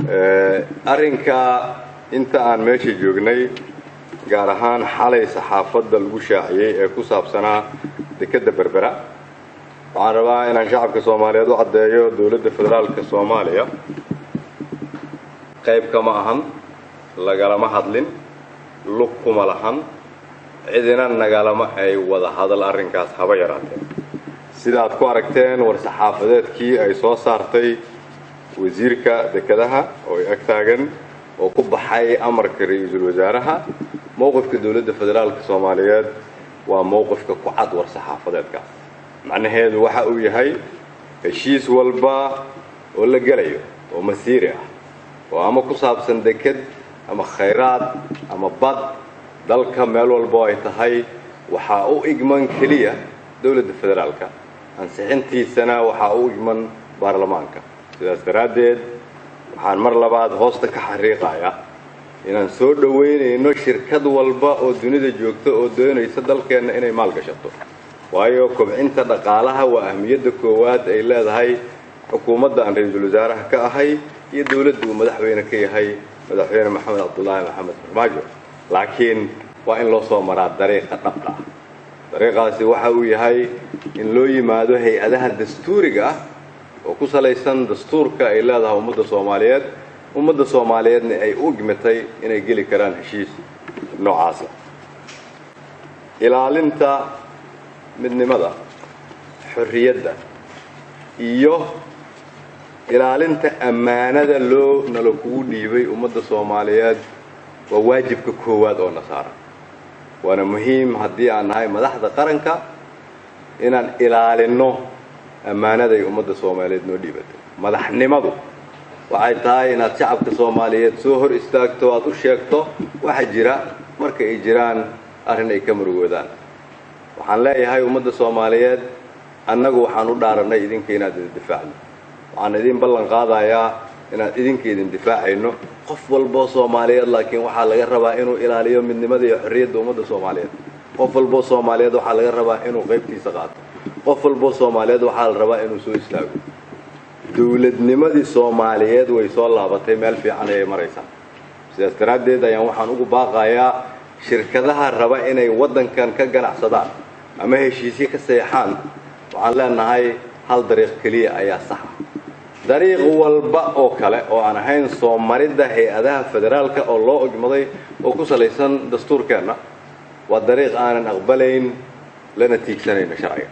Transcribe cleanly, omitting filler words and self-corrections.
arrinka inta aan meesha joognay gaar ahaan xalay saxaafadda lagu shaaciyay ee ku saabsanaa dekedda berbera waxaan rabaa inaan shacabka Soomaaliyeed u caddeeyo dawladda federaalka Soomaaliya qayb kama ahan lagalama hadlin lug kuma lahan cidina nagalama ay wada hadal arrinkaas haba yaraatee sida aad ku aragteen war saxaafadeedkii ay soo saartay wasiirka dekedaha oo ag taagan oo ku baxay amarka ra'iisul wasaaraha mowqifka dawladda federaalka Soomaaliyeed waa mowqifka ku cad war saxaafadeedka macnaheedu waxa uu yahay heshiis walba oo la galayo oo masiiri ah oo ama ku saabsan deked ama khayraad ama bad dalka meel walba ay tahay waxa uu igman kaliya dawladda federaalka ansixintiisana waxa uu igman baarlamaanka sidaas daraadeed waxaan mar labaad hoosta ka xariiqayaa inaan soo dhaweynayno shirkad walba oo dunida joogta oo doonaysa dalkeena inay maal gashato waayo kobcinta dhaqaalaha waa ahmiyadda koowaad ay leedahay xukuumadda aan ra'iisul wasaaraha ka ahay iyo dawladdu madaxweyne ka yahay madaxweyne maxamed cabdullaahi maxamed farmaajo laakiin waa in loo soo maraa dariiqa dhabta ah dariiqaasi waxa uu yahay in loo yimaado hay'adaha dastuuriga ah oo ku salaysan dastuurka ay leedahay ummadda Soomaaliyeedna ay u gmitay inay geli karaan heshiis noocaas ilaalinta midnimada xorriyadda iyo ilaalinta ammaanada nala kugu dhiibay ummadda Soomaaliyeed waa waajibka koowaad oo nasaaran waana muhiim haddii aan nahay madaxda qaranka inaan ilaalino ammaanada ay ummadda Soomaaliyeed noo dhiibatay madaxnimadu waxay tahay inaad shacabka Soomaaliyeed soo hor istaagto aad u sheegto waxa jira marka ay jiraan arrin ay ka murugoodaan waxaan leeyahay ummadda Soomaaliyeed annagu waxaan u dhaaranay idinka inaad difaacno waxaan idin ballan qaadayaa inaad idin difaacayno qof walba Soomaaliyeed laakiin waxa laga rabaa inuu ilaaliyo midnimada iyo xorriyadda ummadda Soomaaliyeed qof walba Soomaaliyeed waxa laga rabaa inuu qaybtiisa qaato qof walba Soomaaliyeed waxa la rabaa inuu soo istaago dawladnimadii Soomaaliyeed way soo laabatay meel fiican ay maraysaa sidaas daraadeed ayaan waxaan ugu baaqayaa shirkadaha raba inay wadankan ka ganacsadaan ama heshiisyo ka saxaan waxaan leenahay hal dariiq kaliya ayaa sax dariiq walba oo kale oo aan ahayn soo maridda hay'adaha federaalka oo loo ogmaday oo ku salaysan dastuurkeena waa dariiq aanan aqbalayn lana tiigsanayna sharciga